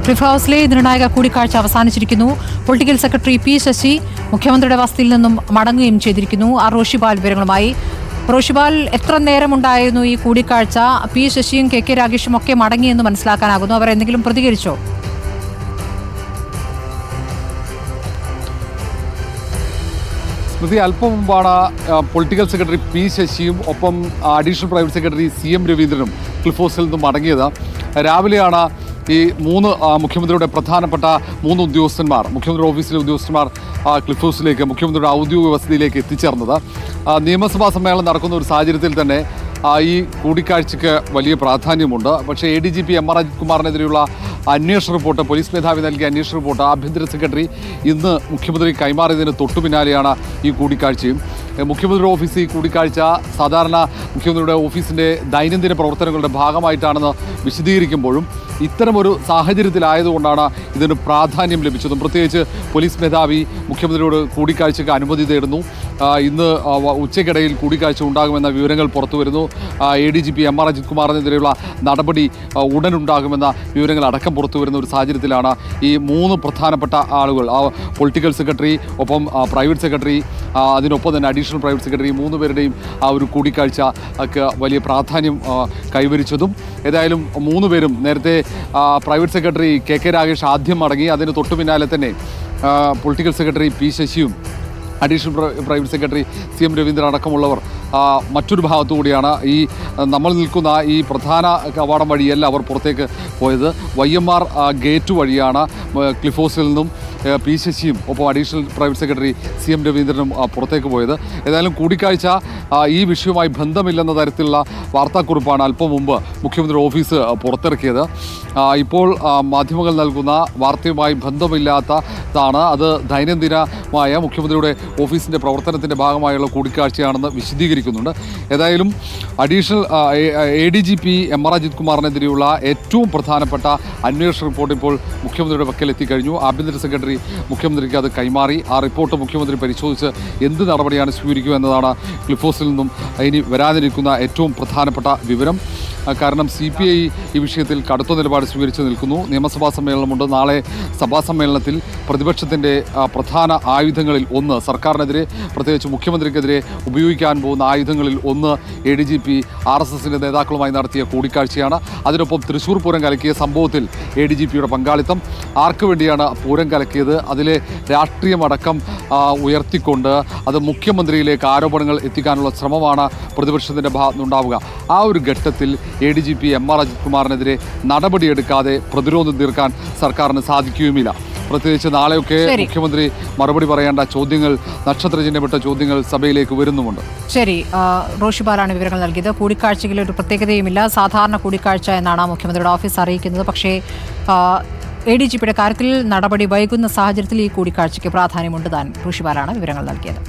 Cliff ഹൗസിലെ നിർണായക കൂടിക്കാഴ്ച അവസാനിച്ചിരിക്കുന്നു. പൊളിറ്റിക്കൽ സെക്രട്ടറി പി ശശി മുഖ്യമന്ത്രിയുടെ വസതിയിൽ നിന്നും മടങ്ങുകയും ചെയ്തിരിക്കുന്നു. റോഷിപാൽ വിവരങ്ങളുമായി. റോഷിപാൽ, എത്ര നേരമുണ്ടായിരുന്നു ഈ കൂടിക്കാഴ്ച? പി ശശിയും കെ രാഗേഷും ഒക്കെ മടങ്ങിയെന്ന് മനസ്സിലാക്കാനാകുന്നു. അവർ എന്തെങ്കിലും പ്രതികരിച്ചോ? സ്മൃതി, അല്പം മുമ്പാണ് പൊളിറ്റിക്കൽ സെക്രട്ടറി പി ശശിയും ഒപ്പം അഡീഷണൽ പ്രൈവറ്റ് സെക്രട്ടറി CM രവീന്ദ്രനും ക്ലിഫ് ഹൗസിൽ നിന്നും മടങ്ങിയത്. രാവിലെയാണ് ഈ മുഖ്യമന്ത്രിയുടെ പ്രധാനപ്പെട്ട 3 ഉദ്യോഗസ്ഥന്മാർ, മുഖ്യമന്ത്രിയുടെ ഓഫീസിലെ ഉദ്യോഗസ്ഥന്മാർ ക്ലിഫ് ഹൗസിലേക്ക്, മുഖ്യമന്ത്രിയുടെ ഔദ്യോഗിക വസതിയിലേക്ക് എത്തിച്ചേർന്നത്. നിയമസഭാ സമ്മേളനം നടക്കുന്ന ഒരു സാഹചര്യത്തിൽ തന്നെ ഈ കൂടിക്കാഴ്ചയ്ക്ക് വലിയ പ്രാധാന്യമുണ്ട്. പക്ഷേ ADGP MR അജിത് കുമാറിനെതിരെയുള്ള അന്വേഷണ റിപ്പോർട്ട്, പോലീസ് മേധാവി നൽകിയ അന്വേഷണ റിപ്പോർട്ട് ആഭ്യന്തര സെക്രട്ടറി ഇന്ന് മുഖ്യമന്ത്രി കൈമാറിയതിന് തൊട്ടു പിന്നാലെയാണ് ഈ കൂടിക്കാഴ്ചയും. മുഖ്യമന്ത്രിയുടെ ഓഫീസ് ഈ കൂടിക്കാഴ്ച സാധാരണ മുഖ്യമന്ത്രിയുടെ ഓഫീസിൻ്റെ ദൈനംദിന പ്രവർത്തനങ്ങളുടെ ഭാഗമായിട്ടാണെന്ന് വിശദീകരിക്കുമ്പോഴും ഇത്തരമൊരു സാഹചര്യത്തിലായതുകൊണ്ടാണ് ഇതിന് പ്രാധാന്യം ലഭിച്ചതും. പ്രത്യേകിച്ച് പോലീസ് മേധാവി മുഖ്യമന്ത്രിയോട് കൂടിക്കാഴ്ചയ്ക്ക് അനുമതി തേടുന്നു. ഇന്ന് ഉച്ചയ്ക്കിടയിൽ കൂടിക്കാഴ്ച ഉണ്ടാകുമെന്ന വിവരങ്ങൾ പുറത്തു വരുന്നു. ADGP MR അജിത് കുമാറിനെതിരെയുള്ള നടപടി ഉടനുണ്ടാകുമെന്ന വിവരങ്ങൾ അടക്കം പുറത്തു വരുന്ന ഒരു സാഹചര്യത്തിലാണ് ഈ 3 പ്രധാനപ്പെട്ട ആളുകൾ, പൊളിറ്റിക്കൽ സെക്രട്ടറി, ഒപ്പം പ്രൈവറ്റ് സെക്രട്ടറി, അതിനൊപ്പം തന്നെ അഡീഷണൽ പ്രൈവറ്റ് സെക്രട്ടറി, 3 പേരുടെയും ആ ഒരു കൂടിക്കാഴ്ച വലിയ പ്രാധാന്യം കൈവരിച്ചതും. ഏതായാലും 3 പേരും നേരത്തെ പ്രൈവറ്റ് സെക്രട്ടറി കെ രാഗേഷ് ആദ്യം മടങ്ങി. അതിന് തൊട്ടു പിന്നാലെ തന്നെ പൊളിറ്റിക്കൽ സെക്രട്ടറി പി ശശിയും additional private secretary CM Raveendran അടക്കമുള്ളവർ മറ്റൊരു ഭാഗത്തു കൂടിയാണ് ഈ നമ്മൾ നിൽക്കുന്ന ഈ പ്രധാന കവാടം വഴിയല്ല അവർ പുറത്തേക്ക് പോയത്. YMR ഗേറ്റ് വഴിയാണ് ക്ലിഫ് ഹൗസിൽ നിന്നും പി ശശിയും ഒപ്പം അഡീഷണൽ പ്രൈവറ്റ് സെക്രട്ടറി CM രവീന്ദ്രനും പുറത്തേക്ക് പോയത്. ഏതായാലും കൂടിക്കാഴ്ച ഈ വിഷയവുമായി ബന്ധമില്ലെന്ന തരത്തിലുള്ള വാർത്താക്കുറിപ്പാണ് അല്പം മുമ്പ് മുഖ്യമന്ത്രി ഓഫീസ് പുറത്തിറക്കിയത്. ഇപ്പോൾ മാധ്യമങ്ങൾ നൽകുന്ന വാർത്തയുമായി ബന്ധമില്ലാത്തതാണ്. അത് ദൈനംദിനമായ മുഖ്യമന്ത്രിയുടെ ഓഫീസിൻ്റെ പ്രവർത്തനത്തിൻ്റെ ഭാഗമായുള്ള കൂടിക്കാഴ്ചയാണെന്ന് വിശദീകരിക്കുന്നുണ്ട്. ഏതായാലും അഡീഷണൽ ADGP MR അജിത് കുമാറിനെതിരെയുള്ള ഏറ്റവും പ്രധാനപ്പെട്ട അന്വേഷണ റിപ്പോർട്ട് ഇപ്പോൾ മുഖ്യമന്ത്രിയുടെ പക്കൽ എത്തിക്കഴിഞ്ഞു. ആഭ്യന്തര സെക്രട്ടറി മുഖ്യമന്ത്രിക്ക് അത് കൈമാറി. ആ റിപ്പോർട്ട് മുഖ്യമന്ത്രി പരിശോധിച്ച് എന്ത് നടപടിയാണ് സ്വീകരിക്കുക എന്നതാണ് ക്ലിഫ് ഹൗസിൽ നിന്നും ഇനി വരാനിരിക്കുന്ന ഏറ്റവും പ്രധാനപ്പെട്ട വിവരം. കാരണം CPI ഈ വിഷയത്തിൽ കടുത്ത നിലപാട് സ്വീകരിച്ച് നിൽക്കുന്നു. നിയമസഭാ സമ്മേളനമുണ്ട്. നാളെ സഭാ സമ്മേളനത്തിൽ പ്രതിപക്ഷത്തിൻ്റെ പ്രധാന ആയുധങ്ങളിൽ ഒന്ന്, സർക്കാരിനെതിരെ പ്രത്യേകിച്ച് മുഖ്യമന്ത്രിക്കെതിരെ ഉപയോഗിക്കാൻ പോകുന്ന ആയുധങ്ങളിൽ ഒന്ന് ADGP RSSൻ്റെ നേതാക്കളുമായി നടത്തിയ കൂടിക്കാഴ്ചയാണ്. അതിനൊപ്പം തൃശ്ശൂർ പൂരം കലക്കിയ സംഭവത്തിൽ ADGPയുടെ പങ്കാളിത്തം, ആർക്ക് വേണ്ടിയാണ് പൂരം കലക്കിയത്, അതിലെ രാഷ്ട്രീയമടക്കം ഉയർത്തിക്കൊണ്ട് അത് മുഖ്യമന്ത്രിയിലേക്ക് ആരോപണങ്ങൾ എത്തിക്കാനുള്ള ശ്രമമാണ് പ്രതിപക്ഷത്തിൻ്റെ ഭാഗത്തുനിന്നുണ്ടാവുക. ആ ഒരു ഘട്ടത്തിൽ ADGP MR അജിത് കുമാറിനെതിരെ നടപടിയെടുക്കാതെ പ്രതിരോധം തീർക്കാൻ സർക്കാരിന് സാധിക്കുകയുമില്ല. പ്രത്യേകിച്ച് നാളെയൊക്കെ മുഖ്യമന്ത്രി മറുപടി പറയേണ്ട ചോദ്യങ്ങൾ, നക്ഷത്രചിഹ്നപ്പെട്ട ചോദ്യങ്ങൾ സഭയിലേക്ക് വരുന്നുമുണ്ട്. ശരി, റോഷിപാലാണ് വിവരങ്ങൾ നൽകിയത്. കൂടിക്കാഴ്ചയിൽ ഒരു പ്രത്യേകതയുമില്ല, സാധാരണ കൂടിക്കാഴ്ച എന്നാണ് മുഖ്യമന്ത്രിയുടെ ഓഫീസ് അറിയിക്കുന്നത്. പക്ഷേ ADGPയുടെ കാര്യത്തിൽ നടപടി വൈകുന്ന സാഹചര്യത്തിൽ ഈ കൂടിക്കാഴ്ചയ്ക്ക് പ്രാധാന്യമുണ്ട് താൻ. റോഷിപാലാണ് വിവരങ്ങൾ നൽകിയത്.